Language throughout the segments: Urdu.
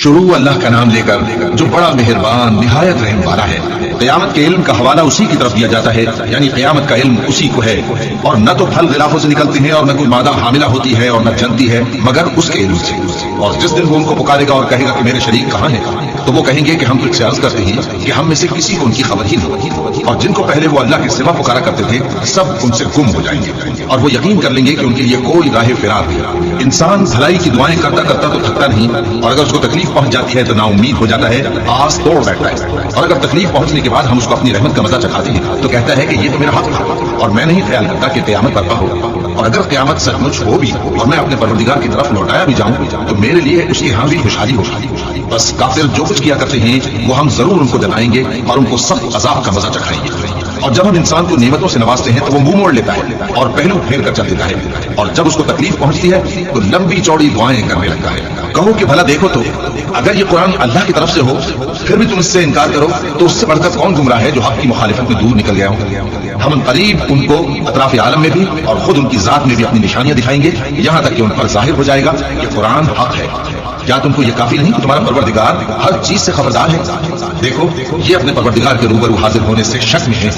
شروع اللہ کا نام لے کر جو بڑا مہربان نہایت رحم والا ہے۔ قیامت کے علم کا حوالہ اسی کی طرف دیا جاتا ہے، یعنی قیامت کا علم اسی کو ہے، اور نہ تو پھل غلافوں سے نکلتے ہیں اور نہ کوئی مادہ حاملہ ہوتی ہے اور نہ جنتی ہے مگر اس کے علم سے۔ اور جس دن وہ ان کو پکارے گا اور کہے گا کہ میرے شریک کہاں ہیں، تو وہ کہیں گے کہ ہم تجھ سے عرض کرتے ہیں کہ ہم میں سے کسی کو ان کی خبر ہی نہیں، اور جن کو پہلے وہ اللہ کے سوا پکارا کرتے تھے سب ان سے گم ہو جائیں گے، اور وہ یقین کر لیں گے کہ ان کے لیے کوئی راہ فرار نہیں۔ انسان بھلائی کی دعائیں کرتا کرتا تو تھکتا نہیں، اور اگر اس کو تکلیف پہنچ جاتی ہے تو نا امید ہو جاتا ہے، آس توڑ بیٹھتا ہے، اور اگر تکلیف پہنچنے کے بعد ہم اس کو اپنی رحمت کا مزہ چکھاتے ہیں تو کہتا ہے کہ یہ تو میرا حق تھا اور میں نہیں خیال کرتا کہ قیامت برپا ہو، اور اگر قیامت سچ مچ ہو بھی اور میں اپنے پروردگار کی طرف لوٹایا بھی جاؤں تو میرے لیے اس کی ہاں بھی خوشحالی ہوگی۔ بس کافر جو کچھ کیا کرتے ہیں وہ ہم ضرور ان کو جلائیں گے اور ان کو سخت عذاب کا مزہ چکھائیں گے۔ اور جب ہم انسان کو نعمتوں سے نوازتے ہیں تو وہ منہ موڑ لیتا ہے اور پہلو پھیر کر چل دیتا ہے، اور جب اس کو تکلیف پہنچتی ہے تو لمبی چوڑی دعائیں کرنے لگتا ہے۔ کہو کہ بھلا دیکھو تو اگر یہ قرآن اللہ کی طرف سے ہو پھر بھی تم اس سے انکار کرو تو اس سے بڑھ کر کون گمراہ ہے جو حق کی مخالفت میں دور نکل گیا ہو۔ ہم قریب ان کو اطراف عالم میں بھی اور خود ان کی ذات میں بھی اپنی نشانیاں دکھائیں گے یہاں تک کہ ان پر ظاہر ہو جائے گا کہ قرآن حق ہے۔ کیا تم کو یہ کافی نہیں کہ تمہارا پروردگار ہر چیز سے خبردار ہے؟ دیکھو یہ اپنے پروردگار کے روبرو حاضر ہونے سے شک میں ہے،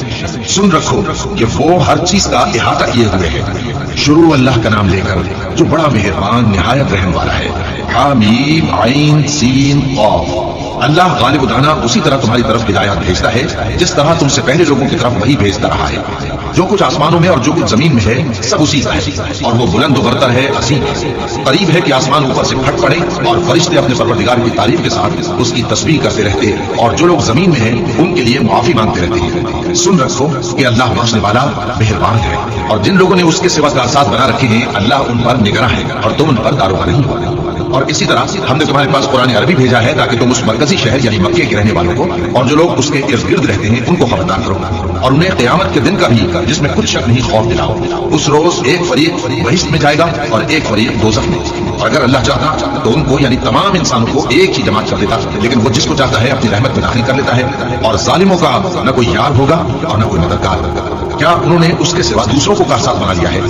سن رکھو کہ وہ ہر چیز کا احاطہ کیے ہوئے ہے۔ شروع اللہ کا نام لے کر جو بڑا مہربان نہایت رحم والا ہے۔ حامیم عین سین قاف۔ اللہ غالب دانا اسی طرح تمہاری طرف ہدایات بھیجتا ہے جس طرح تم سے پہلے لوگوں کی طرف وہی بھیجتا رہا ہے۔ جو کچھ آسمانوں میں اور جو کچھ زمین میں ہے سب اسی کا ہے، اور وہ بلند و برتر ہے، عظیم ہے۔ قریب ہے کہ آسمان اوپر سے پھٹ پڑے اور فرشتے اپنے پروردگار کی تعریف کے ساتھ اس کی تسبیح کرتے رہتے، اور جو لوگ زمین میں ہیں ان کے لیے معافی مانگتے رہتے ہیں۔ سن رکھو کہ اللہ بخشنے والا مہربان ہے، اور جن لوگوں نے اس کے سوا کارساز بنا رکھے ہیں اللہ ان پر نگراں ہے اور تم ان پر داروغ نہیں ہو۔ اور اسی طرح ہم نے تمہارے پاس قرآن عربی بھیجا ہے تاکہ تم اس مرکزی شہر یعنی مکے کے رہنے والوں کو اور جو لوگ اس کے ارد گرد رہتے ہیں ان کو خبردار کرو، اور انہیں قیامت کے دن کا بھی جس میں کچھ شک نہیں خوف دلاؤ۔ اس روز ایک فریق بہشت میں جائے گا اور ایک فریق دوزخ میں، اور اگر اللہ چاہتا تو ان کو یعنی تمام انسانوں کو ایک ہی جماعت کر دیتا، لیکن وہ جس کو چاہتا ہے اپنی رحمت میں داخل کر لیتا ہے، اور ظالموں کا نہ کوئی یار ہوگا اور نہ کوئی مددگار۔ کیا انہوں نے اس کے سوا دوسروں کو کارساز بنا لیا ہے؟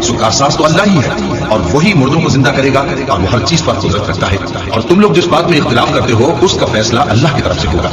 سو کارساز تو اللہ ہی ہے، اور وہی مردوں کو زندہ کرے گا اور وہ ہر چیز پر قدرت رکھتا ہے، اور تم لوگ جس بات میں اختلاف کرتے ہو اس کا فیصلہ اللہ کی طرف سے ہوگا۔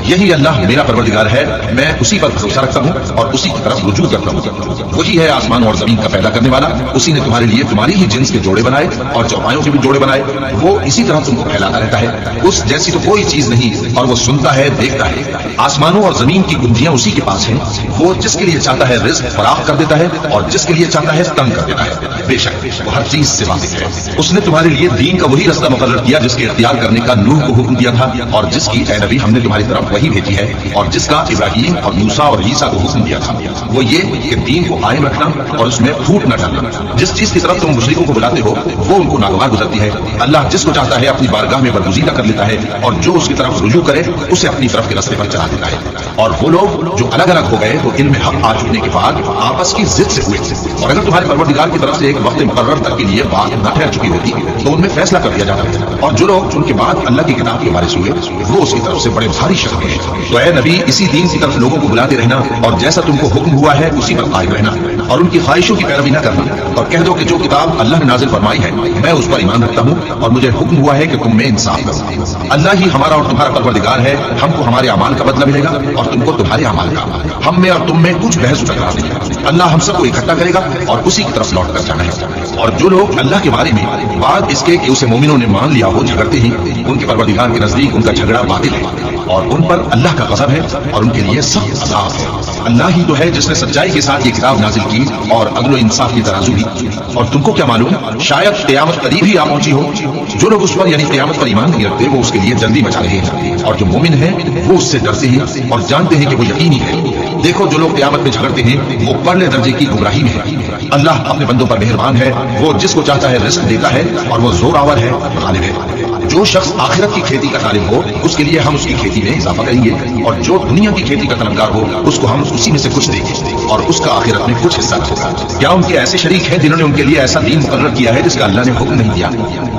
یہی اللہ میرا پروردگار ہے، میں اسی پر بھروسہ رکھتا ہوں اور اسی کی طرف رجوع کرتا ہوں۔ وہی ہے آسمان اور زمین کا پیدا کرنے والا، اسی نے تمہارے لیے تمہاری ہی جنس کے جوڑے بنائے اور چوپایوں کے بھی جوڑے بنائے، وہ اسی طرح تم کو پھیلاتا رہتا ہے، اس جیسی تو کوئی چیز نہیں، اور وہ سنتا ہے دیکھتا ہے۔ آسمانوں اور زمین کی گنجیاں اسی کے پاس ہیں، وہ جس کے لیے چاہتا ہے رزق فراخ کر دیتا ہے اور جس کے لیے چاہتا ہے تنگ کر دیتا ہے۔ بے شک وہ ہر چیز سے واقف ہے۔ اس نے تمہارے لیے دین کا وہی رستہ مقرر کیا جس کے اختیار کرنے کا نوح کو حکم دیا تھا، اور جس کی اے نبی ہم نے تمہاری طرف وہی بھیجی ہے، اور جس کا ابراہیم اور موسیٰ اور عیسیٰ کو حکم دیا تھا، وہ یہ کہ دین کو قائم رکھنا اور اس میں پھوٹ نہ ڈالنا۔ جس چیز کی طرف تم مشرکوں کو بلاتے ہو وہ ان کو ناگوار گزرتی ہے، اللہ جس کو چاہتا ہے اپنی بارگاہ میں برگزیدہ کر لیتا ہے، اور جو اس کی طرف رجوع کرے اسے اپنی طرف کے راستے پر چلا دیتا ہے۔ اور وہ لوگ جو الگ الگ ہو گئے تو علم حق آ چکنے کے بعد آپس کی ضد سے ہوئے، اور اگر تمہارے پروردگار کی طرف سے ایک وقت مقرر تک کے لیے بات نہ ٹھہر چکی ہوتی تو ان میں فیصلہ کر دیا جاتا ہے، اور جو لوگ ان کے بعد اللہ کی کتاب کے وارث ہوئے وہ اس کی طرف سے بڑے بھاری شک میں ہیں۔ تو اے نبی اسی دین کی طرف لوگوں کو بلاتے رہنا، اور جیسا تم کو حکم ہوا ہے اسی پر قائم رہنا، اور ان کی خواہشوں کی پیروی نہ کرنا، اور کہہ دو کہ جو کتاب اللہ نے نازل فرمائی ہے میں اس پر ایمان رکھتا ہوں، اور مجھے حکم ہوا ہے کہ تم میں انصاف کرو۔ اللہ ہی ہمارا اور تمہارا پروردگار ہے، ہم کو ہمارے اعمال کا بدلہ ملے گا اور تم کو تمہارے اعمال کا۔ ہم میں اور تم میں کچھ بحث ٹکرا نہیں، اللہ ہم سب کو اکٹھا کرے گا اور اسی کی طرف لوٹ کر جانا ہے۔ اور جو لوگ اللہ کے بارے میں بعد اس کے کہ اسے مومنوں نے مان لیا ہو جھگڑتے ہیں، ان کے پروردگار کے نزدیک ان کا جھگڑا باطل ہے، اور ان پر اللہ کا غضب ہے اور ان کے لیے سخت عذاب ہے۔ اللہ ہی تو ہے جس نے سچائی کے ساتھ یہ کتاب نازل کی اور عدل و انصاف کی ترازو بھی، اور تم کو کیا معلوم شاید قیامت قریب ہی آ پہنچی ہو۔ جو لوگ اس پر یعنی قیامت پر ایمان نہیں رکھتے وہ اس کے لیے جلدی مچا رہے ہیں، اور جو مومن ہیں وہ اس سے ڈرتے ہیں اور جانتے ہیں کہ وہ یقینی ہے۔ دیکھو جو لوگ قیامت میں جھگڑتے ہیں وہ پرلے درجے کی گمراہی میں ہے۔ اللہ اپنے بندوں پر مہربان ہے، وہ جس کو چاہتا ہے رزق دیتا ہے، اور وہ زور آور ہے، غالب ہے۔ جو شخص آخرت کی کھیتی کا طالب ہو اس کے لیے ہم اس کی کھیتی میں اضافہ کریں گے، اور جو دنیا کی کھیتی کا طلبگار ہو اس کو ہم اسی میں سے کچھ دیں گے، اور اس کا آخرت میں کچھ حصہ ہوگا۔ کیا ان کے ایسے شریک ہیں جنہوں نے ان کے لیے ایسا دین مقرر کیا ہے جس کا اللہ نے حکم نہیں دیا؟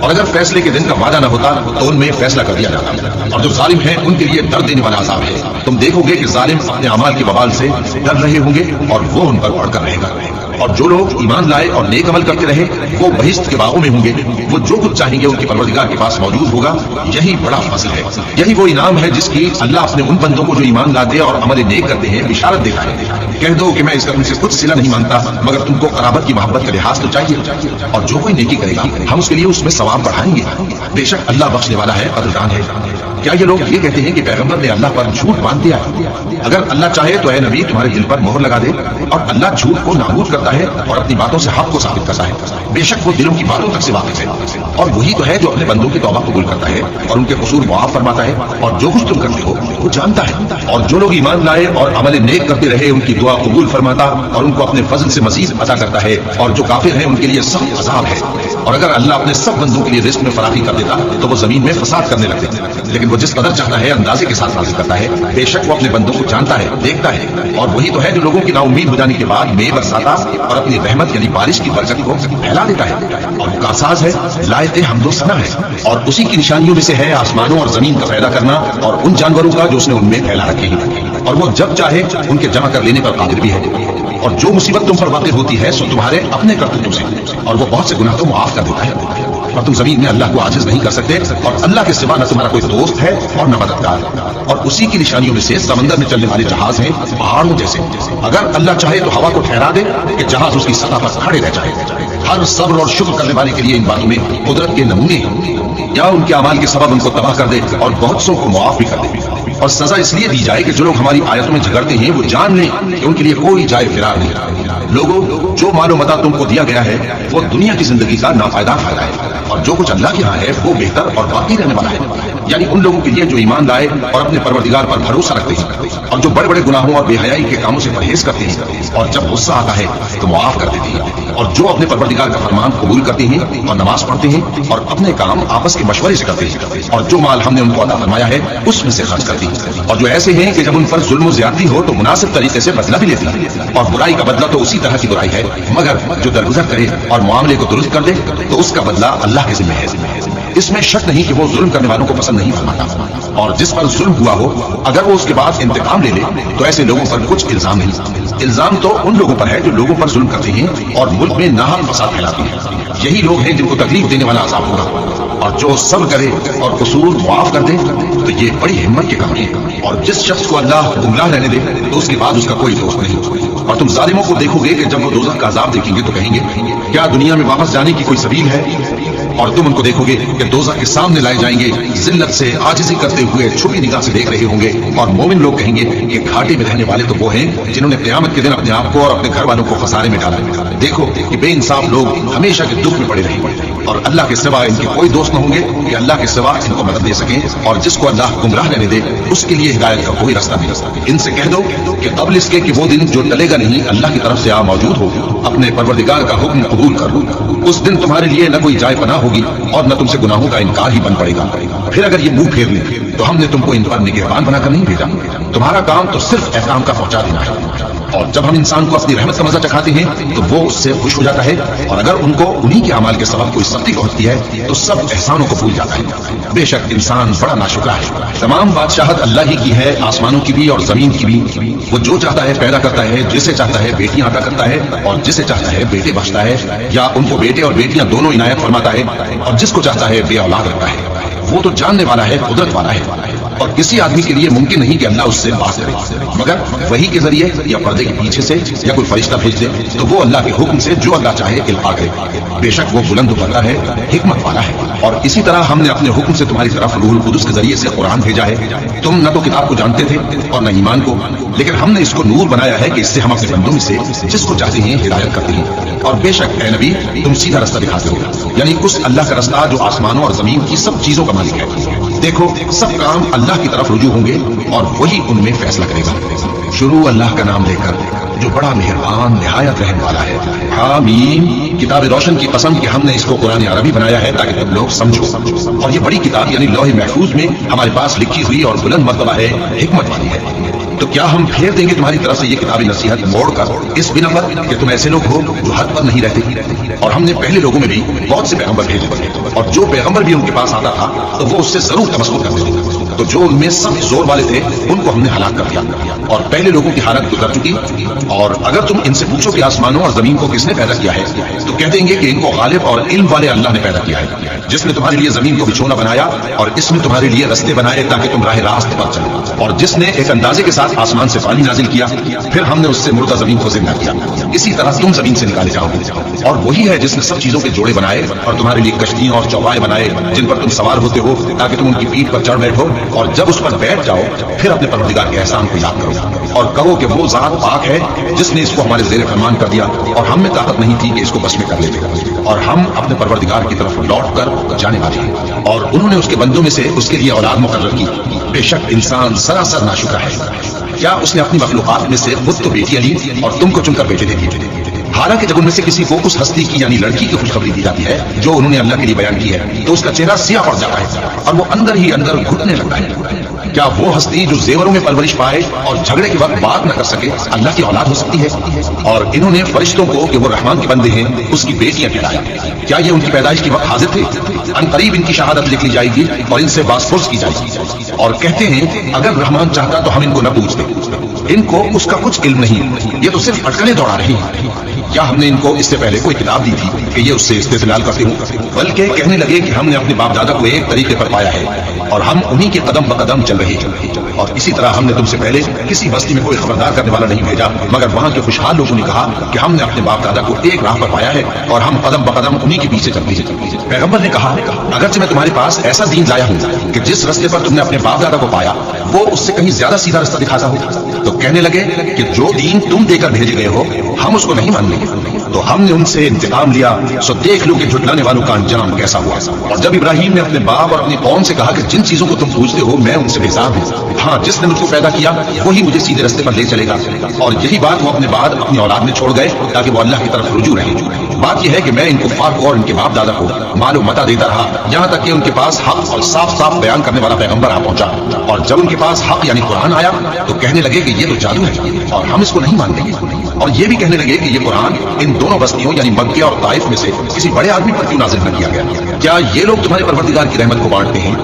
اور اگر فیصلے کے دن کا وعدہ نہ ہوتا تو ان میں فیصلہ کر دیا جاتا، اور جو ظالم ہیں ان کے لیے درد دینے والا عذاب ہے۔ تم دیکھو گے کہ ظالم اپنے اعمال کے وبال سے ڈر رہے ہوں گے اور وہ ان پر پڑھ کر رہے گا۔ اور جو لوگ ایمان لائے اور نیک عمل کرتے رہے وہ بہشت کے باغوں میں ہوں گے، وہ جو کچھ چاہیں گے ان کے پروردگار کے پاس موجود ہوگا۔ یہی بڑا فضل ہے، یہی وہ انعام ہے جس کی اللہ اپنے ان بندوں کو جو ایمان لاتے اور عمل نیک کرتے ہیں بشارت دیتا ہے۔ کہہ دو کہ میں اس کا تم سے کچھ صلہ نہیں مانتا، مگر تم کو قرابت کی محبت کا لحاظ تو چاہیے، اور جو کوئی نیکی کرے گا ہم اس کے لیے اس میں ثواب بڑھائیں گے، بے شک اللہ بخشنے والا ہے، قدردان ہے۔ کیا یہ لوگ یہ کہتے ہیں کہ پیغمبر نے اللہ پر جھوٹ باندھ دیا ہے؟ اگر اللہ چاہے تو اے نبی تمہارے دل پر مہر لگا دے، اور اللہ جھوٹ کو نابود کرتا ہے اور اپنی باتوں سے حق کو ثابت کرتا ہے، بے شک وہ دلوں کی باتوں تک سے واقف ہے، اور وہی تو ہے جو اپنے بندوں کی توبہ قبول کرتا ہے اور ان کے قصور معاف فرماتا ہے، اور جو کچھ تم کرتے ہو وہ جانتا ہے۔ اور جو لوگ ایمان لائے اور عمل نیک کرتے رہے ان کی دعا قبول فرماتا اور ان کو اپنے فضل سے مزید عطا کرتا ہے، اور جو کافر ہیں ان کے لیے سخت عذاب ہے۔ اور اگر اللہ اپنے سب بندوں کے لیے رزق میں فراخی کر دیتا تو وہ زمین میں فساد کرنے لگتے، لیکن وہ جس قدر چاہتا ہے اندازے کے ساتھ نازل کرتا ہے، بے شک وہ اپنے بندوں کو جانتا ہے، دیکھتا ہے۔ اور وہی تو ہے جو لوگوں کی نا امید ہو جانے کے بعد مے برساتا اور اپنی رحمت یعنی بارش کی برکت کو پھیلا دیتا ہے، اور وہ کارساز ہے، لائق حمد و ثنا ہے۔ اور اسی کی نشانیوں میں سے ہے آسمانوں اور زمین کا پیدا کرنا اور ان جانوروں کا جو اس نے ان میں پھیلا رکھے ہیں، اور وہ جب چاہے ان کے جمع کر لینے پر قادر بھی ہے۔ اور جو مصیبت تم پر واقع ہوتی ہے سو تمہارے اپنے کرتوتوں سے، اور وہ بہت سے گناہ کو معاف کر دیتا ہے، اور تم زمین میں اللہ کو عاجز نہیں کر سکتے، اور اللہ کے سوا نہ تمہارا کوئی دوست ہے اور نہ مددگار۔ اور اسی کی نشانیوں میں سے سمندر میں چلنے والے جہاز ہیں پہاڑوں جیسے، اگر اللہ چاہے تو ہوا کو ٹھہرا دے کہ جہاز اس کی سطح پر کھڑے رہ جائے۔ ہر صبر اور شکر کرنے والے کے لیے ان باتوں میں قدرت کے نمونے ہیں، یا ان کے اعمال کے سبب ان کو تباہ کر دے اور بہت سو کو معاف بھی کر دے۔ اور سزا اس لیے دی جائے کہ جو لوگ ہماری آیتوں میں جھگڑتے ہیں وہ جان لیں کہ ان کے لیے کوئی جائے فرار نہیں۔ لوگوں، جو مال و متاع تم کو دیا گیا ہے وہ دنیا کی زندگی کا ناپائیدار فائدہ ہے، اور جو کچھ اللہ کے یہاں ہے وہ بہتر اور باقی رہنے والا ہے، یعنی ان لوگوں کے لیے جو ایمان لائے اور اپنے پروردگار پر بھروسہ رکھتے ہیں، اور جو بڑے بڑے گناہوں اور بے حیائی کے کاموں سے پرہیز کرتے ہیں، اور جب غصہ آتا ہے تو معاف کر دیتے ہیں، اور جو اپنے پروردگار کا فرمان قبول کرتے ہیں اور نماز پڑھتے ہیں اور اپنے کام آپس کے مشورے سے کرتے ہیں، اور جو مال ہم نے ان کو عطا فرمایا ہے اس میں سے خرچ کرتے ہیں، اور جو ایسے ہیں کہ جب ان پر ظلم و زیادتی ہو تو مناسب طریقے سے بدلہ بھی لیتے ہیں، اور برائی کا بدلہ تو اسی طرح کی برائی ہے، مگر جو درگزر کرے اور معاملے کو درست کر دے تو اس کا بدلہ اللہ کے ذمہ ہے۔ اس میں شک نہیں کہ وہ ظلم کرنے والوں کو پسند نہیں فرماتا، اور جس پر ظلم ہوا ہو اگر وہ اس کے بعد انتقام لے لے تو ایسے لوگوں پر کچھ الزام نہیں۔ الزام تو ان لوگوں پر ہے جو لوگوں پر ظلم کرتے ہیں اور ملک میں ناحق فساد پھیلاتے ہیں، یہی لوگ ہیں جن کو تکلیف دینے والا عذاب ہوگا۔ اور جو صبر کرے اور قصور معاف کر دے تو یہ بڑی ہمت کے کام ہے، اور جس شخص کو اللہ گمراہ رہنے دے تو اس کے بعد اس کا کوئی دوست نہیں۔ اور تم ظالموں کو دیکھو گے کہ جب وہ دوزخ کا عذاب دیکھیں گے تو کہیں گے کیا دنیا میں واپس جانے کی کوئی سبیل ہے؟ اور تم ان کو دیکھو گے کہ دوزخ کے سامنے لائے جائیں گے، ذلت سے عاجزی کرتے ہوئے چھپی نگاہ سے دیکھ رہے ہوں گے، اور مومن لوگ کہیں گے کہ گھاٹے میں رہنے والے تو وہ ہیں جنہوں نے قیامت کے دن اپنے آپ کو اور اپنے گھر والوں کو خسارے میں ڈالا۔ دیکھو کہ بے انصاف لوگ ہمیشہ کے دکھ میں پڑے رہیں گے، اور اللہ کے سوا ان کے کوئی دوست نہ ہوں گے کہ اللہ کے سوا ان کو مدد دے سکیں، اور جس کو اللہ گمراہ رہنے دے اس کے لیے ہدایت کا کوئی راستہ نہیں۔ ان سے کہہ دو کہ قبل اس کے کہ وہ دن جو ٹلے گا نہیں اللہ کی طرف سے موجود ہو، اپنے پروردگار کا حکم قبول کر لو، اس دن تمہارے لیے نہ کوئی جائے پناہ ہوگی اور نہ تم سے گناہوں کا انکار ہی بن پڑے گا۔ پھر اگر یہ منہ پھیر لیں تو ہم نے تم کو ان پر نگہبان بنا کر نہیں بھیجا، تمہارا کام تو صرف احکام کا پہنچا دینا ہے۔ اور جب ہم انسان کو اپنی رحمت کا مزہ چکھاتے ہیں تو وہ اس سے خوش ہو جاتا ہے، اور اگر ان کو انہی کے اعمال کے سبب کوئی سختی پہنچتی ہے تو سب احسانوں کو بھول جاتا ہے۔ بے شک انسان بڑا ناشکرا ہے۔ تمام بادشاہت اللہ ہی کی ہے، آسمانوں کی بھی اور زمین کی بھی۔ وہ جو چاہتا ہے پیدا کرتا ہے، جسے چاہتا ہے بیٹیاں عطا کرتا ہے اور جسے چاہتا ہے بیٹے بخشتا ہے، یا ان کو بیٹے اور بیٹیاں دونوں عنایت فرماتا ہے، اور جس کو چاہتا ہے بے اولاد رکھتا ہے۔ وہ تو جاننے والا ہے، قدرت والا ہے، اور کسی آدمی کے لیے ممکن نہیں کہ اللہ اس سے بات کرے مگر وحی کے ذریعے یا پردے کے پیچھے سے یا کوئی فرشتہ بھیج دے تو وہ اللہ کے حکم سے جو اللہ چاہے القا کرے۔ بے شک وہ بلند و برتر ہے، حکمت والا ہے۔ اور اسی طرح ہم نے اپنے حکم سے تمہاری طرف روح القدس کے ذریعے سے قرآن بھیجا ہے۔ تم نہ تو کتاب کو جانتے تھے اور نہ ایمان کو، لیکن ہم نے اس کو نور بنایا ہے کہ اس سے ہم اپنے بندوں میں سے جس کو چاہتے ہیں ہدایت کرتے ہیں۔ اور بے شک اے نبی تم سیدھا رستہ دکھاتے ہو، یعنی اس اللہ کا رستہ جو آسمانوں اور زمین کی سب چیزوں کا مالک ہے۔ دیکھو سب کام اللہ کی طرف رجوع ہوں گے اور وہی ان میں فیصلہ کرے گا۔ شروع اللہ کا نام لے کر جو بڑا مہربان نہایت رحم والا ہے۔ حامیم، کتاب روشن کی قسم کہ ہم نے اس کو قرآن عربی بنایا ہے تاکہ تم لوگ سمجھو، اور یہ بڑی کتاب یعنی لوح محفوظ میں ہمارے پاس لکھی ہوئی اور بلند مرتبہ ہے، حکمت والی ہے۔ تو کیا ہم پھیر دیں گے تمہاری طرف سے یہ کتابی نصیحت موڑ کر اس بنا پر کہ تم ایسے لوگ ہو جو حد پر نہیں رہتے؟ اور ہم نے پہلے لوگوں میں بھی بہت سے پیغمبر بھیجے، اور جو پیغمبر بھی ان کے پاس آتا تھا تو وہ اس سے ضرور تمسک کرتے تھے۔ تو جو ان میں سب زور والے تھے ان کو ہم نے ہلاک کر دیا، اور پہلے لوگوں کی حالت گزر چکی۔ اور اگر تم ان سے پوچھو کہ آسمانوں اور زمین کو کس نے پیدا کیا ہے تو کہہ دیں گے کہ ان کو غالب اور علم والے اللہ نے پیدا کیا ہے، جس نے تمہارے لیے زمین کو بچھونا بنایا اور اس میں تمہارے لیے رستے بنائے تاکہ تم راہ راست پر چلو، اور جس نے ایک اندازے کے ساتھ آسمان سے پانی نازل کیا، پھر ہم نے اس سے مردہ زمین کو زندہ کیا، اسی طرح تم زمین سے نکالے جاؤ گے۔ اور وہی ہے جس نے سب چیزوں کے جوڑے بنائے اور تمہارے لیے کشتیاں اور چوپائے بنائے جن پر تم سوار ہوتے ہو تاکہ تم ان کی پیٹھ پر چڑھ بیٹھو، اور جب اس پر بیٹھ جاؤ پھر اپنے پروردگار کے احسان کو یاد کرو اور کہو کہ وہ ذات پاک ہے جس نے اس کو ہمارے زیر فرمان کر دیا اور ہم میں طاقت نہیں تھی کہ اس کو بس میں کر لیتے، اور ہم اپنے پروردگار کی طرف لوٹ کر جانے والے ہیں۔ اور انہوں نے اس کے بندوں میں سے اس کے لیے اولاد مقرر کی، بے شک انسان سراسر ناشکرا ہے۔ کیا اس نے اپنی مخلوقات میں سے خود تو بیٹیاں لی اور تم کو چن کر بیٹے دے دیے؟ حالانکہ جب ان میں سے کسی کو اس ہستی کی یعنی لڑکی کی خوشخبری دی جاتی ہے جو انہوں نے اللہ کے لیے بیان کی ہے تو اس کا چہرہ سیاہ پڑ جاتا ہے اور وہ اندر ہی اندر گھٹنے لگتا ہے۔ کیا وہ ہستی جو زیوروں میں پرورش پائے اور جھگڑے کے وقت بات نہ کر سکے اللہ کی اولاد ہو سکتی ہے؟ اور انہوں نے فرشتوں کو کہ وہ رحمان کے بندے ہیں اس کی بیٹیاں ٹھہرایا۔ کیا یہ ان کی پیدائش کے وقت حاضر تھے؟ ان قریب ان کی شہادت لکھ لی جائے گی اور ان سے باس پرس کی جائے گی، اور کہتے ہیں اگر رحمان چاہتا تو ہم ان کو نہ پوچھتے، ان کو اس کا کچھ علم نہیں، یہ تو صرف اٹکلیں دوڑا رہی ہیں۔ کیا ہم نے ان کو اس سے پہلے کوئی کتاب دی تھی کہ یہ اس سے استدلال کرتے ہوں؟ بلکہ کہنے لگے کہ ہم نے اپنے باپ دادا کو ایک طریقے پر پایا ہے اور ہم انہی کے قدم بقدم چل رہے ہیں، اور اسی طرح ہم نے تم سے پہلے کسی بستی میں کوئی خبردار کرنے والا نہیں بھیجا مگر وہاں کے خوشحال لوگوں نے کہا کہ ہم نے اپنے باپ دادا کو ایک راہ پر پایا ہے اور ہم قدم بقدم انہی کے پیچھے چلتے ہیں۔ پیغمبر نے کہا اگرچہ میں تمہارے پاس ایسا دین لایا ہوں کہ جس رستے پر تم نے اپنے باپ دادا کو پایا وہ اس سے کہیں زیادہ سیدھا رستہ دکھاتا ہو، تو کہنے لگے کہ جو دین تم دے کر بھیجے گئے ہو ہم اس کو نہیں مان گے، تو ہم نے ان سے انتقام لیا، سو دیکھ لو کہ جھٹلانے والوں کا انجام کیسا ہوا۔ اور جب ابراہیم نے اپنے باپ اور اپنی قوم سے کہا کہ جن چیزوں کو تم پوچھتے ہو میں ان سے بیزار ہوں، ہاں جس نے مجھ کو پیدا کیا وہی مجھے سیدھے رستے پر لے چلے گا، اور یہی بات وہ اپنے بعد اپنی اولاد میں چھوڑ گئے تاکہ وہ اللہ کی طرف رجوع رہے۔ بات یہ ہے کہ میں ان کفار کو اور ان کے باپ دادا کو مال و متاع دیتا رہا یہاں تک کہ ان کے پاس حق اور صاف صاف بیان کرنے والا پیغمبر آ پہنچا، اور جب ان کے پاس حق یعنی قرآن آیا تو کہنے لگے کہ یہ تو جادو ہے اور ہم اس کو نہیں مانیں گے، اور یہ بھی کہنے لگے کہ یہ قرآن ان دونوں بستیوں یعنی مکہ اور طائف میں سے کسی بڑے آدمی پر کیوں نازل نہ کیا گیا؟ کیا یہ لوگ تمہارے پروردگار کی رحمت کو بانٹتے ہیں؟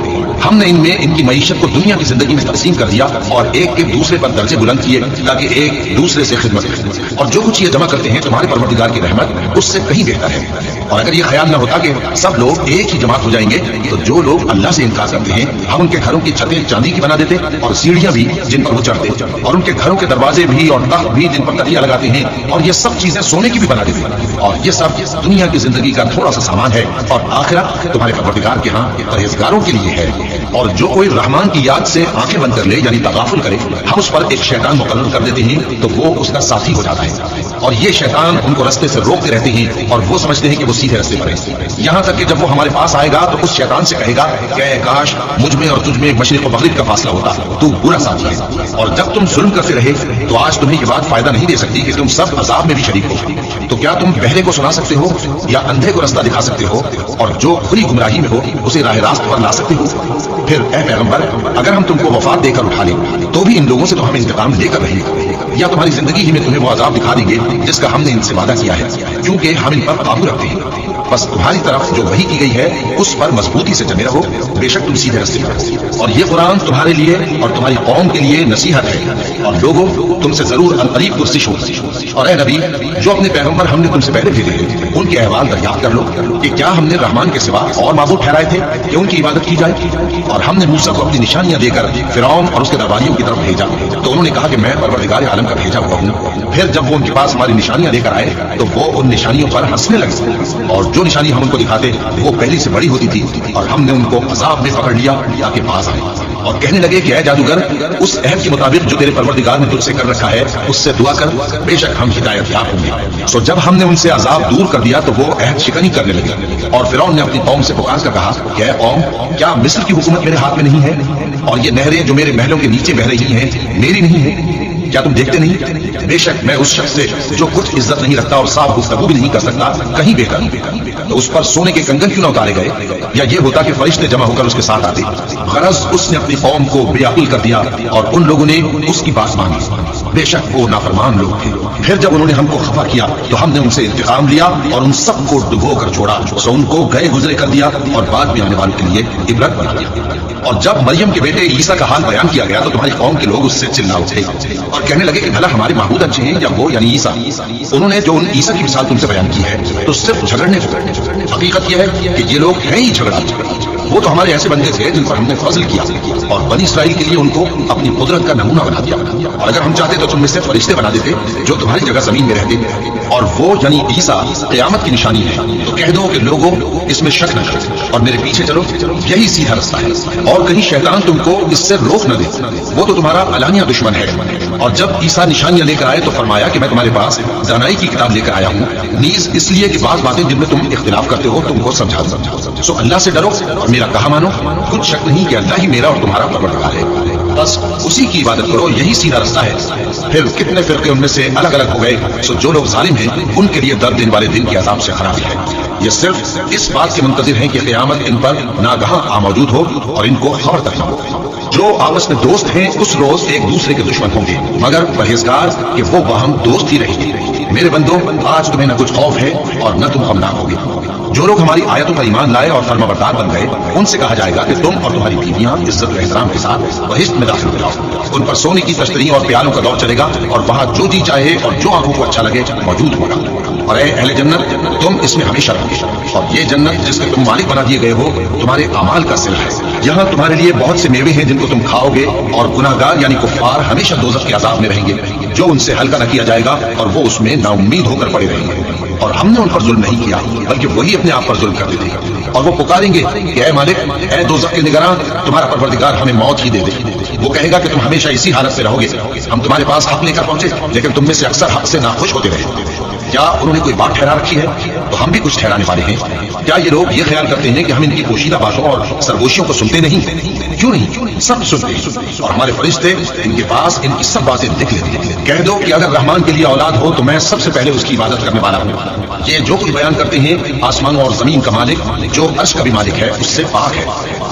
ہم نے ان میں ان کی معیشت کو دنیا کی زندگی میں تقسیم کر دیا اور ایک کے دوسرے پر درجے بلند کیے تاکہ ایک دوسرے سے خدمت کریں، اور جو کچھ یہ جمع کرتے ہیں تمہارے پروردگار کی رحمت اس سے کہیں بہتر ہے۔ اور اگر یہ خیال نہ ہوتا کہ سب لوگ ایک ہی جماعت ہو جائیں گے تو جو لوگ اللہ سے انکار کرتے ہیں ہم ان کے گھروں کی چھتیں چاندی کی بنا دیتے اور سیڑھیاں بھی جن پر وہ چڑھتے اور ان کے گھروں کے دروازے بھی اور تخت بھی جن پر تکیہ لگاتے ہیں اور یہ سب چیزیں سونے کی بھی بنا دیتے، اور یہ سب دنیا کی زندگی کا تھوڑا سا سامان ہے اور آخرت تمہارے پروردگار کے ہاں پرہیزگاروں کے لیے ہے۔ اور جو کوئی رحمان کی یاد سے آنکھیں بند کر لے یعنی تغافل کرے ہم اس پر ایک شیطان مقرر کر دیتے ہیں تو وہ اس کا ساتھی ہو جاتا ہے، اور یہ شیطان ان کو رستے سے روکتے رہتے ہیں اور وہ سمجھتے ہیں کہ وہ سیدھے رستے پر ہیں، یہاں تک کہ جب وہ ہمارے پاس آئے گا تو اس شیطان سے کہے گا کہ اے کاش مجھ میں اور تجھ میں مشرق و مغرب کا فاصلہ ہوتا، تو برا ساتھی ہے، اور جب تم ظلم کرتے رہے تو آج تمہیں یہ بات فائدہ نہیں دے سکتی کہ تم سب عذاب میں بھی شریک ہو، تو کیا تم بہرے کو سنا سکتے ہو یا اندھے کو رستہ دکھا سکتے ہو اور جو کھلی گمراہی میں ہو اسے راہ راست پر لا سکتے ہو؟ پھر اے پیغمبر اگر ہم تم کو وفات دے کر اٹھا لیں تو بھی ان لوگوں سے تو ہم انتقام لے کر رہیں گے، یا تمہاری زندگی ہی میں تمہیں وہ عذاب دکھا دیں گے جس کا ہم نے ان سے وعدہ کیا ہے، کیونکہ ہم ان پر قابو رکھتے ہیں۔ بس تمہاری طرف جو وحی کی گئی ہے اس پر مضبوطی سے جمے رہو، بے شک تم سیدھے راستے پر، اور یہ قرآن تمہارے لیے اور تمہاری قوم کے لیے نصیحت ہے، اور لوگوں تم سے ضرور عنقریب پرسش ہوگی۔ اور اے نبی جو اپنے پیغمبر ہم نے تم سے پہلے بھیجے ہیں ان کے احوال دریافت کر لو کہ کیا ہم نے رحمان کے سوا اور معبود ٹھہرائے تھے کہ ان کی عبادت کی جائے؟ اور ہم نے موسیٰ کو اپنی نشانیاں دے کر فرعون اور اس کے درباریوں کی طرف بھیجا تو انہوں نے کہا کہ میں پروردگار عالم کا بھیجا ہوا ہوں۔ پھر جب وہ ان کے پاس ہماری نشانیاں لے کر آئے تو وہ ان نشانیوں پر ہنسنے لگے، اور جو نشانی ہم ان کو دکھاتے وہ پہلی سے بڑی ہوتی تھی، اور ہم نے ان کو عذاب میں پکڑ لیا تاکہ باز آئے، اور کہنے لگے کہ اے جادوگر اس عہد کے مطابق جو تیرے پروردگار نے تجھ سے کر رکھا ہے اس سے دعا کر، بے شک ہم ہدایت یاب ہوں گے۔ سو جب ہم نے ان سے عذاب دور کر دیا تو وہ عہد شکنی کرنے لگے، اور فرعون نے اپنی قوم سے پکار کر کہا کہ اے قوم کیا مصر کی حکومت میرے ہاتھ میں نہیں ہے اور یہ نہریں جو میرے محلوں کے نیچے بہ رہی ہیں میری نہیں ہے؟ کیا تم دیکھتے نہیں؟ بے شک میں اس شخص سے جو کچھ عزت نہیں رکھتا اور صاف گفتگو بھی نہیں کر سکتا کہیں بہتر، تو اس پر سونے کے کنگن کیوں نہ اتارے گئے، یا یہ ہوتا کہ فرشتے جمع ہو کر اس کے ساتھ آتے۔ غرض اس نے اپنی قوم کو بے عقل کر دیا اور ان لوگوں نے اس کی بات مانی۔ بے شک وہ نافرمان لوگ تھے۔ پھر جب انہوں نے ہم کو خفا کیا تو ہم نے ان سے انتقام لیا اور ان سب کو ڈبو کر چھوڑا، سو ان کو گئے گزرے کر دیا اور بعد میں آنے والوں کے لیے عبرت بنا دیا۔ اور جب مریم کے بیٹے عیسیٰ کا حال بیان کیا گیا تو تمہاری قوم کے لوگ اس سے چلا اٹھے اور کہنے لگے کہ بھلا ہمارے معبود اچھے ہیں یا وہ یعنی عیسیٰ؟ انہوں نے جو ان عیسیٰ کی مثال تم سے بیان کی ہے تو صرف جھگڑنے کو۔ حقیقت یہ ہے کہ یہ لوگ ہیں ہی جھگڑا۔ وہ تو ہمارے ایسے بندے تھے جن پر ہم نے فضل کیا اور بنی اسرائیل کے لیے ان کو اپنی قدرت کا نمونہ بنا دیا، اور اگر ہم چاہتے تو تم میں سے فرشتے بنا دیتے جو تمہاری جگہ زمین میں رہتے، اور وہ یعنی عیسیٰ قیامت کی نشانی ہے۔ تو کہہ دو کہ لوگوں اس میں شک نہ کرو اور میرے پیچھے چلو، یہی سیدھا رستہ ہے، اور کہیں شیطان تم کو اس سے روک نہ دے، وہ تو تمہارا علانیہ دشمن ہے۔ اور جب عیسیٰ نشانیاں لے کر آئے تو فرمایا کہ میں تمہارے پاس دانائی کی کتاب لے کر آیا ہوں، نیز اس لیے کہ بعض باتیں جن میں تم اختلاف کرتے ہو تم کو سمجھا دوں۔ سو اللہ سے ڈرو اور میرا کہا مانو، کچھ شک نہیں کہ اللہ ہی میرا اور تمہارا پروردگار ہے، بس اسی کی عبادت کرو، یہی سیدھا رستہ ہے۔ پھر کتنے فرقے ان میں سے الگ الگ ہو گئے، سو جو لوگ ظالم ہیں ان کے لیے درد دینے والے دن کے عذاب سے خرابی ہے۔ یہ صرف اس بات کے منتظر ہیں کہ قیامت ان پر ناگہاں آ موجود ہو اور ان کو خبر تک نہ ہو۔ جو آپس میں دوست ہیں اس روز ایک دوسرے کے دشمن ہوں گے، مگر پرہیزگار کہ وہ باہم دوست ہی رہیں گے۔ میرے بندوں، آج تمہیں نہ کچھ خوف ہے اور نہ تم غمناک ہوگے۔ جو لوگ ہماری آیتوں پر ایمان لائے اور فرما بردار بن گئے ان سے کہا جائے گا کہ تم اور تمہاری بیویاں عزت و احترام کے ساتھ بہشت میں داخل ہو جاؤ۔ ان پر سونے کی تشتریوں اور پیالوں کا دور چلے گا اور وہاں جو جی چاہے اور جو آنکھوں کو اچھا لگے موجود ہوگا۔ اور اے اہل جنت، تم اس میں ہمیشہ رہو گے، اور یہ جنت جس کے تم مالک بنا دیے گئے ہو تمہارے اعمال کا صلہ ہے۔ یہاں تمہارے لیے بہت سے میوے ہیں جن کو تم کھاؤ گے، اور گناہگار یعنی کفار ہمیشہ دوزخ کے عذاب میں رہیں گے جو ان سے ہلکا نہ کیا جائے گا، اور وہ اس میں نا امید ہو کر پڑے رہیں گے۔ اور ہم نے ان پر ظلم نہیں کیا بلکہ وہی اپنے آپ پر ظلم کرتے تھے، اور وہ پکاریں گے کہ اے مالک، اے دوزخ کے نگراں، تمہارا پروردگار ہمیں موت ہی دے دے۔ وہ کہے گا کہ تم ہمیشہ اسی حالت سے رہو گے، ہم تمہارے پاس حق لے کر پہنچے لیکن تم میں سے اکثر حق سے ناخوش ہوتے رہے۔ کیا انہوں نے کوئی بات ٹھہرا رکھی ہے؟ تو ہم بھی کچھ ٹھہرانے والے ہیں۔ کیا یہ لوگ یہ خیال کرتے ہیں کہ ہم ان کی پوشیدہ باتوں اور سرگوشیوں کو سنتے نہیں؟ کیوں نہیں، سب سنتے ہیں، اور ہمارے فرشتے ان کے پاس ان کی سب باتیں لکھ لیتے ہیں۔ کہہ دو کہ اگر رحمان کے لیے اولاد ہو تو میں سب سے پہلے اس کی عبادت کرنے والا ہوں۔ یہ جو کچھ بیان کرتے ہیں آسمانوں اور زمین کا مالک جو عرش کا بھی مالک ہے اس سے پاک ہے،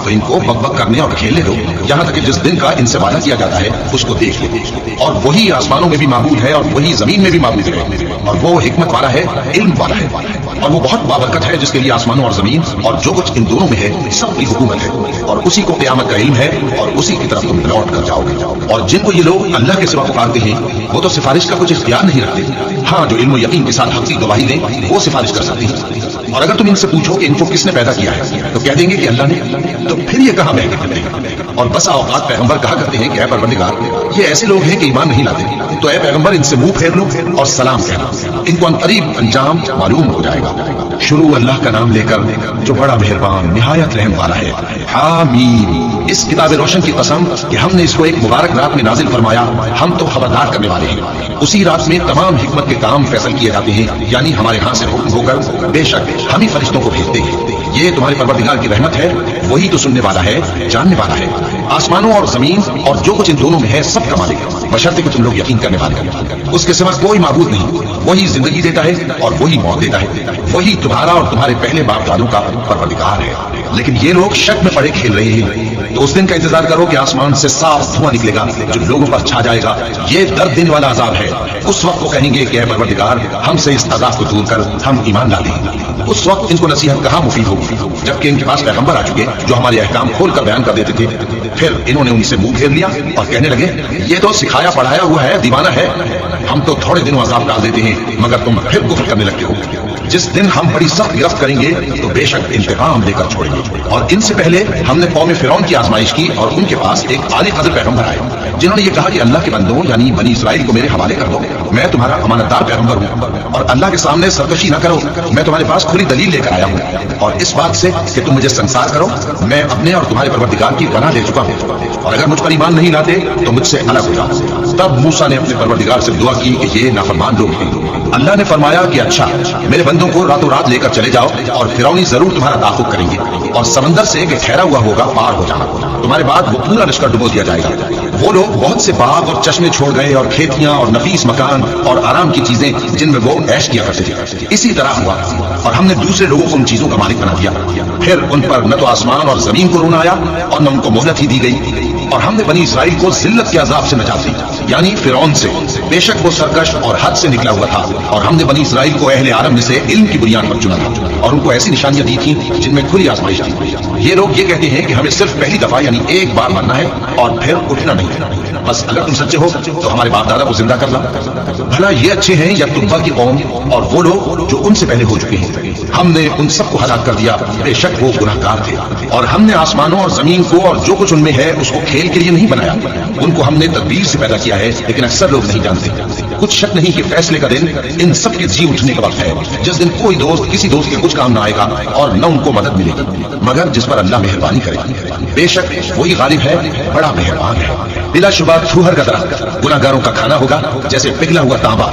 تو ان کو بک بک کرنے اور کھیلنے دو، یہاں تک کہ جس دن کا ان سے وعدہ کیا جاتا ہے اس کو دیکھ لو۔ اور وہی آسمانوں میں بھی معبود ہے اور وہی زمین میں بھی معبود ہے، اور وہ حکمت والا ہے، علم والا ہے، اور وہ بہت بابرکت ہے جس کے لیے آسمانوں اور زمین اور جو کچھ ان دونوں میں ہے سب کی حکومت ہے، اور اسی کو قیامت کا علم ہے اور اسی کی طرف تم لوٹ کر جاؤ گے۔ اور جن کو یہ لوگ اللہ کے سوا پکارتے ہیں وہ تو سفارش کا کچھ اختیار نہیں رکھتے، ہاں جو علم و یقین کے ساتھ حق کی گواہی دیں وہ سفارش کر سکتے ہیں۔ اور اگر تم ان سے پوچھو کہ ان کو کس نے پیدا کیا ہے تو کہہ دیں گے کہ اللہ نے، تو پھر یہ کہاں بہتے کرتے ہیں۔ اور بسا اوقات پیغمبر کہا کرتے ہیں کہ اے پروردگار، یہ ایسے لوگ ہیں کہ ایمان نہیں لاتے، تو اے پیغمبر ان سے منہ پھیر لو اور سلام کہنا، ان کو عنقریب انجام معلوم ہو جائے گا۔ شروع اللہ کا نام لے کر جو بڑا مہربان نہایت رحم والا ہے۔ حامیم، اس کتاب روشن کی قسم کہ ہم نے اس کو ایک مبارک رات میں نازل فرمایا، ہم تو خبردار کرنے والے ہیں۔ اسی رات میں تمام حکمت کے کام فیصل کیے جاتے ہیں، یعنی ہمارے ہاں سے حکم ہو کر بے شک ہم ہی فرشتوں کو بھیجتے ہیں۔ یہ تمہارے پروردگار کی رحمت ہے، وہی تو سننے والا ہے، جاننے والا ہے۔ آسمانوں اور زمین اور جو کچھ ان دونوں میں ہے سب کا مالک ہے، بشرطے کہ تم لوگ یقین کرنے والے ہیں۔ اس کے سوا کوئی معبود نہیں، وہی زندگی دیتا ہے اور وہی موت دیتا ہے، وہی تمہارا اور تمہارے پہلے باپ دادوں کا پروردگار ہے۔ لیکن یہ لوگ شک میں پڑے کھیل رہے ہیں، تو اس دن کا انتظار کرو کہ آسمان سے صاف دھواں نکلے گا جو لوگوں پر چھا جائے گا، یہ درد دینے والا عذاب ہے۔ اس وقت وہ کہیں گے کہ اے پروردگار، ہم سے اس عذاب کو دور کر ہم ایمان لا لیں۔ اس وقت ان کو نصیحت کہاں مفید ہوگی، جبکہ ان کے پاس پیغمبر آ چکے جو ہمارے احکام کھول کر بیان کر دیتے تھے۔ پھر انہوں نے ان سے منہ پھیر لیا اور کہنے لگے یہ تو سکھایا پڑھایا ہوا ہے، دیوانہ ہے، ہم تو تھوڑے دنوں عذاب ڈال دیتے ہیں مگر تم پھر کفر کرنے لگتے ہو۔ جس دن ہم بڑی سخت گرفت کریں گے تو بے شک انتقام لے کر چھوڑیں گے۔ اور ان سے پہلے ہم نے قوم فرعون کی آزمائش کی اور ان کے پاس ایک عالی قدر پیغمبر آئے جنہوں نے یہ کہا کہ اللہ کے بندوں یعنی بنی اسرائیل کو میرے حوالے کر دو، میں تمہارا امانت دار پیغمبر ہوں، اور اللہ کے سامنے سرکشی نہ کرو، میں تمہارے پاس کھلی دلیل لے کر آیا ہوں، اور اس بات سے کہ تم مجھے سنسار کرو میں اپنے اور تمہارے پروردگار کی پناہ لے چکا ہوں، اور اگر مجھ پر ایمان نہیں لاتے تو مجھ سے الگ ہو جاؤ۔ تب موسیٰ نے اپنے پروردگار سے دعا کی کہ یہ نافرمان لوگ ہیں۔ اللہ نے فرمایا کہ اچھا، میرے بندوں کو راتوں رات لے کر چلے جاؤ، اور فرعونی ضرور تمہارا تعاقب کریں گے، اور سمندر سے کہ ٹھہرا ہوا ہوگا پار ہو جانا، تمہارے بعد وہ پورا لشکر ڈبو دیا جائے گا۔ وہ لوگ بہت سے باغ اور چشمے چھوڑ گئے اور کھیتیاں اور نفیس مکان اور آرام کی چیزیں جن میں وہ عیش کیا کرتے تھے، اسی طرح ہوا، اور ہم نے دوسرے لوگوں کو ان چیزوں کا مالک بنا دیا۔ پھر ان پر نہ تو آسمان اور زمین کو رونا آیا اور نہ ان کو مہلت ہی دی گئی، اور ہم نے بنی اسرائیل کو ذلت کے عذاب سے نجات دی، یعنی فرعون سے۔ بے شک وہ سرکش اور حد سے نکلا ہوا تھا، اور ہم نے بنی اسرائیل کو اہل عالم میں سے علم کی بنیاد پر چنا تھا، اور ان کو ایسی نشانیاں دی تھیں جن میں کھلی آزمائش تھی۔ یہ لوگ یہ کہتے ہیں کہ ہمیں صرف پہلی دفعہ یعنی ایک بار مرنا ہے اور پھر اٹھنا نہیں۔ بس اگر تم سچے ہو تو ہمارے باپ دادا کو زندہ کر لا۔ بھلا یہ اچھے ہیں یا تبا کی قوم اور وہ لوگ جو ان سے پہلے ہو چکے ہیں؟ ہم نے ان سب کو ہلاک کر دیا، بے شک وہ گناہ گار تھے۔ اور ہم نے آسمانوں اور زمین کو اور جو کچھ ان میں ہے اس کو کھیل کے لیے نہیں بنایا، ان کو ہم نے تدبیر سے پیدا کیا ہے، لیکن اکثر لوگ نہیں جانتے۔ کچھ شک نہیں کہ فیصلے کا دن ان سب کے جی اٹھنے کا وقت ہے، جس دن کوئی دوست کسی دوست کے کچھ کام نہ آئے گا اور نہ ان کو مدد ملے گی مگر جس پر اللہ مہربانی کرے۔ بے شک وہی غالب ہے، بڑا مہربان ہے۔ بلا شبہ تھوہر کا درخت گناہ گاروں کا کھانا ہوگا، جیسے پگھلا ہوا تانبا۔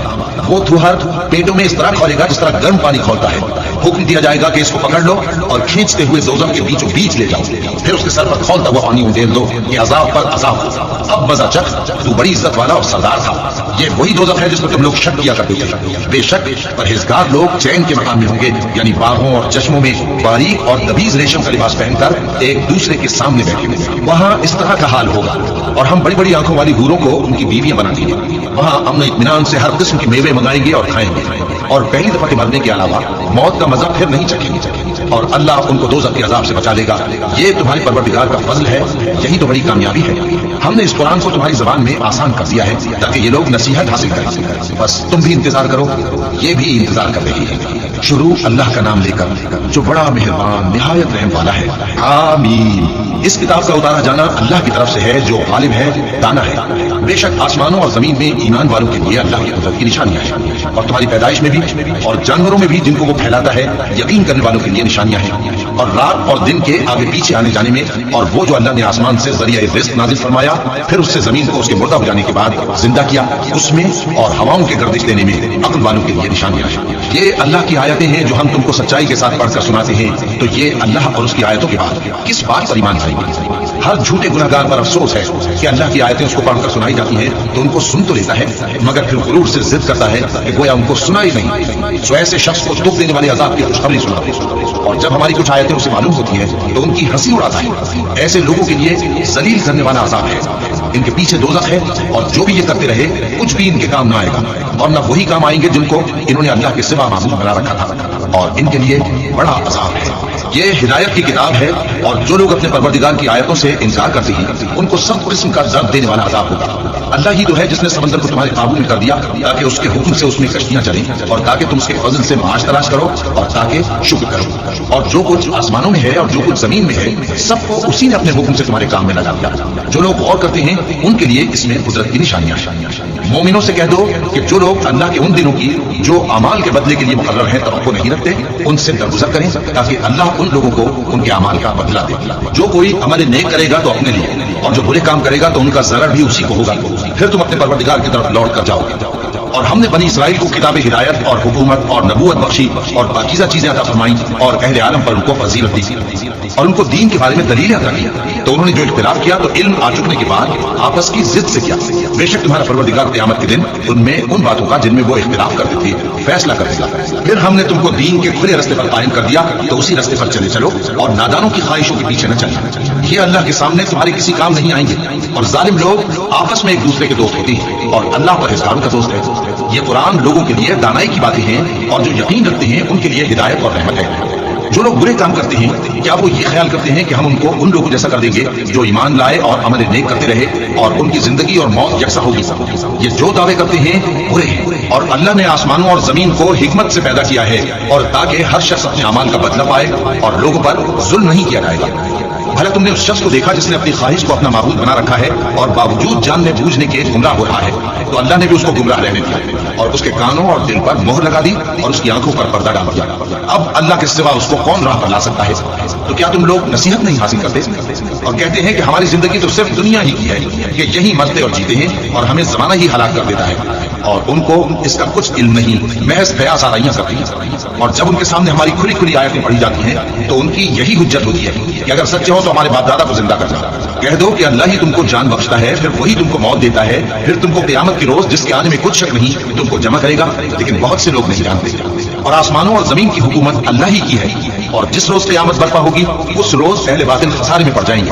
وہ تھوہر پیٹوں میں اس طرح کھولے گا جس طرح گرم پانی کھولتا ہے۔ حکم دیا جائے گا کہ اس کو پکڑ لو اور کھینچتے ہوئے دوزخ کے بیچوں بیچ لے جاؤ، پھر اس کے سر پر کھولتا ہوا پانی ڈیل دو کہ عذاب پر عذاب ہو۔ اب مزہ چکھ، تو بڑی عزت والا اور سردار تھا۔ یہ وہی دوزخ ہے جس پر تم لوگ شک کیا کرتے تھے۔ بے شک پرہیزگار لوگ چین کے مقام میں ہوں گے، یعنی باغوں اور چشموں میں باریک اور تمیز ریشم کا لباس پہن کر ایک دوسرے کے سامنے بیٹھے ہوئے۔ وہاں اس طرح کا حال ہوگا، اور ہم بڑی بڑی آنکھوں والی حوروں کو ان کی بیویاں بنا دیں گے۔ وہاں امن و اطمینان سے ہر قسم کے میوے منگائیں گے اور کھائیں گے، اور پہلی دفعہ کے مرنے کے علاوہ موت کا مزہ پھر نہیں چکھیں گے، اور اللہ ان کو دوزخ کے عذاب سے بچا لے گا۔ یہ تمہارے پروردگار کا فضل ہے، یہی تو بڑی کامیابی ہے۔ ہم نے اس قرآن کو تمہاری زبان میں آسان کر دیا ہے تاکہ یہ لوگ نصیحت حاصل کریں۔ بس تم بھی انتظار کرو، یہ بھی انتظار کر رہی ہے۔ شروع اللہ کا نام لے کر جو بڑا مہربان نہایت رحم والا ہے۔ آمین۔ اس کتاب کا اتارا جانا اللہ کی طرف سے ہے جو غالب ہے، دانا ہے۔ بے شک آسمانوں اور زمین میں ایمان والوں کے لیے اللہ کی قدرت کی نشانیاں ہیں، اور تمہاری پیدائش میں بھی اور جانوروں میں بھی جن کو وہ پھیلاتا ہے یقین کرنے والوں کے لیے نشانیاں ہیں، اور رات اور دن کے آگے پیچھے آنے جانے میں، اور وہ جو اللہ نے آسمان سے ذریعہ رزق نازل فرمایا، پھر اس سے زمین کو اس کے مردہ ہو جانے کے بعد زندہ کیا، اس میں اور ہواؤں کے گردش دینے میں عقل والوں کے لیے نشانیاں ہیں۔ یہ اللہ کی آیتیں ہیں جو ہم تم کو سچائی کے ساتھ پڑھ کر سناتے ہیں، تو یہ اللہ اور اس کی آیتوں کے بعد کس بات پر ایمان لائیں گے؟ ہر جھوٹے گناہ گار پر افسوس ہے کہ اللہ کی آیتیں اس کو پڑھ کر سنائی جاتی ہیں تو ان کو سن تو لیتا ہے مگر پھر غرور سے ضد کرتا ہے کہ گویا ان کو سنا ہی نہیں۔ سو ایسے شخص کو دکھ دینے والے عذاب کی خوشخبری سناتے ہیں، اور جب ہماری کچھ آیتیں اسے معلوم ہوتی ہیں تو ان کی ہنسی اڑاتا ہے۔ ایسے لوگوں کے لیے ذلیل کرنے والا عذاب ہے، ان کے پیچھے دوزخ ہے، اور جو بھی یہ کرتے رہے کچھ بھی ان کے کام نہ آئے گا، اور نہ وہی کام آئیں گے جن کو انہوں نے اللہ کے سوا معبود بنا رکھا تھا، اور ان کے لیے بڑا عذاب ہے۔ یہ ہدایت کی کتاب ہے، اور جو لوگ اپنے پروردگار کی آیتوں سے انکار کرتے ہیں ان کو سب قسم کا درد دینے والا عذاب ہوگا۔ اللہ ہی تو ہے جس نے سمندر کو تمہارے قابو میں کر دیا تاکہ اس کے حکم سے اس میں کشتیاں چلیں، اور تاکہ تم اس کے فضل سے معاش تلاش کرو، اور تاکہ شکر کرو۔ اور جو کچھ آسمانوں میں ہے اور جو کچھ زمین میں ہے سب کو اسی نے اپنے حکم سے تمہارے کام میں لگا دیا۔ جو لوگ غور کرتے ہیں ان کے لیے اس میں قدرت کی نشانیاں ہیں۔ مومنوں سے کہہ دو کہ جو لوگ اللہ کے ان دنوں کی جو اعمال کے بدلے کے لیے مقرر ہیں توقع نہیں رکھتے ان سے درگزر کریں تاکہ اللہ ان لوگوں کو ان کے اعمال کا بدلہ دے۔ جو کوئی عمل نیک کرے گا تو اپنے لیے، اور جو برے کام کرے گا تو ان کا ضرر بھی اسی کو ہوگا، پھر تم اپنے پروردگار کی طرف لوٹ کر جاؤ گے۔ اور ہم نے بنی اسرائیل کو کتاب ہدایت اور حکومت اور نبوت بخشی اور باقیزہ چیزیں عطا فرمائیں، اور اہل عالم پر ان کو فضیلت دی اور ان کو دین کے بارے میں دلیلیں عطا کی، تو انہوں نے جو اختلاف کیا تو علم آ چکنے کے بعد آپس کی ضد سے کیا۔ بے شک تمہارا پروردگار قیامت کے دن ان میں ان باتوں کا جن میں وہ اختلاف کرتے تھے فیصلہ کر دے گا۔ پھر ہم نے تم کو دین کے کھلے راستے پر قائم کر دیا، تو اسی راستے پر چلے چلو اور نادانوں کی خواہشوں کے پیچھے نہ چلے۔ یہ اللہ کے سامنے تمہارے کسی کام نہیں آئیں گے، اور ظالم لوگ آپس میں ایک دوسرے کے دوست ہوتے ہیں، اور اللہ پرہیزگاروں کا دوست ہے۔ یہ قرآن لوگوں کے لیے دانائی کی باتیں ہیں، اور جو یقین رکھتے ہیں ان کے لیے ہدایت اور رحمت ہے۔ جو لوگ برے کام کرتے ہیں کیا وہ یہ خیال کرتے ہیں کہ ہم ان کو ان لوگوں جیسا کر دیں گے جو ایمان لائے اور عمل نیک کرتے رہے اور ان کی زندگی اور موت یکساں ہوگی؟ یہ جو دعوے کرتے ہیں برے ہیں، اور اللہ نے آسمانوں اور زمین کو حکمت سے پیدا کیا ہے، اور تاکہ ہر شخص اپنے اعمال کا بدلہ پائے اور لوگوں پر ظلم نہیں کیا جائے گا۔ بھلا تم نے اس شخص کو دیکھا جس نے اپنی خواہش کو اپنا معبود بنا رکھا ہے اور باوجود جاننے بوجھنے کے گمراہ ہو رہا ہے؟ تو اللہ نے بھی اس کو گمراہ رہنے دیا، اور اس کے کانوں اور دل پر مہر لگا دی، اور اس کی آنکھوں پر پردہ ڈال دیا۔ اب اللہ کے سوا اس کو کون راہ پر لا سکتا ہے؟ تو کیا تم لوگ نصیحت نہیں حاصل کرتے اور کہتے ہیں کہ ہماری زندگی تو صرف دنیا ہی کی ہے، کہ یہی مرتے اور جیتے ہیں، اور ہمیں زمانہ ہی ہلاک کر دیتا ہے، اور ان کو اس کا کچھ علم نہیں، محض قیاس آرائیاں کرتی ہیں۔ اور جب ان کے سامنے ہماری کھلی کھلی آیتیں پڑھی جاتی ہیں تو ان کی یہی حجت ہوتی ہے کہ اگر سچے ہو تو ہمارے باپ دادا کو زندہ کر دو۔ کہہ دو کہ اللہ ہی تم کو جان بخشتا ہے، پھر وہی تم کو موت دیتا ہے، پھر تم کو قیامت کے روز جس کے آنے میں کچھ شک نہیں تم کو جمع کرے گا، لیکن بہت سے لوگ نہیں جانتے۔ اور آسمانوں اور زمین کی حکومت اللہ ہی کی ہے، اور جس روز قیامت برپا ہوگی اس روز اہل باطل خسارے میں پڑ جائیں گے،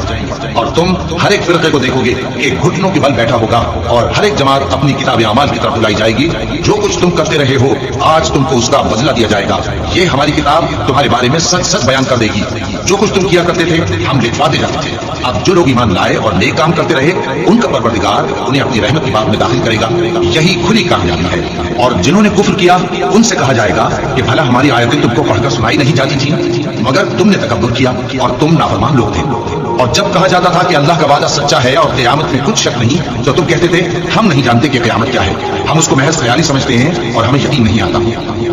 اور تم ہر ایک فرقے کو دیکھو گے کہ گھٹنوں کے بل بیٹھا ہوگا، اور ہر ایک جماعت اپنی کتاب اعمال کی طرف بلائی جائے گی۔ جو کچھ تم کرتے رہے ہو آج تم کو اس کا بدلہ دیا جائے گا، یہ ہماری کتاب تمہارے بارے میں سچ سچ بیان کر دے گی۔ جو کچھ تم کیا کرتے تھے ہم لکھواتے جاتے تھے۔ اب جو لوگ ایمان لائے اور نیک کام کرتے رہے ان کا پروردگار انہیں اپنی رحمت کی بات میں داخل کرے گا، یہی کھلی کامیابی ہے۔ اور جنہوں نے کفر کیا ان سے کہا جائے گا کہ بھلا ہماری آیتیں تم کو پڑھ کر سنائی نہیں جاتی تھیں، مگر تم نے تکبر کیا اور تم نافرمان لوگ تھے۔ اور جب کہا جاتا تھا کہ اللہ کا وعدہ سچا ہے اور قیامت میں کچھ شک نہیں، تو تم کہتے تھے ہم نہیں جانتے کہ قیامت کیا ہے، ہم اس کو محض خیالی سمجھتے ہیں اور ہمیں یقین نہیں آتا۔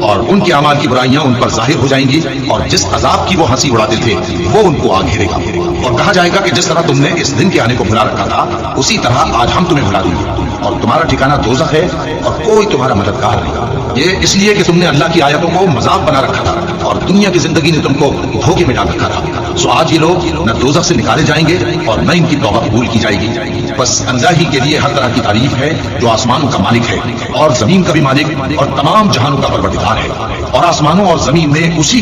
اور ان کے اعمال کی برائیاں ان پر ظاہر ہو جائیں گی، اور جس عذاب کی وہ ہنسی اڑاتے تھے وہ ان کو آ گھیرے گا، اور کہا جائے گا کہ جس طرح تم نے اس دن کے آنے کو بھلا رکھا تھا اسی طرح آج ہم تمہیں بھلا دیں گے، اور تمہارا ٹھکانہ دوزخ ہے اور کوئی تمہارا مددگار نہیں۔ یہ اس لیے کہ تم نے اللہ کی آیتوں کو مذاق بنا رکھا تھا اور دنیا کی زندگی نے تم کو دھوکے میں ڈال رکھا تھا، سو آج یہ لوگ نہ دوزخ سے نکالے جائیں گے اور نہ ان کی توبہ قبول کی جائے گی۔ بس اللہ ہی کے لیے ہر طرح کی تعریف ہے جو آسمانوں کا مالک ہے اور زمین کا بھی مالک اور تمام جہانوں کا پروردگار ہے، اور آسمانوں اور زمین میں اسی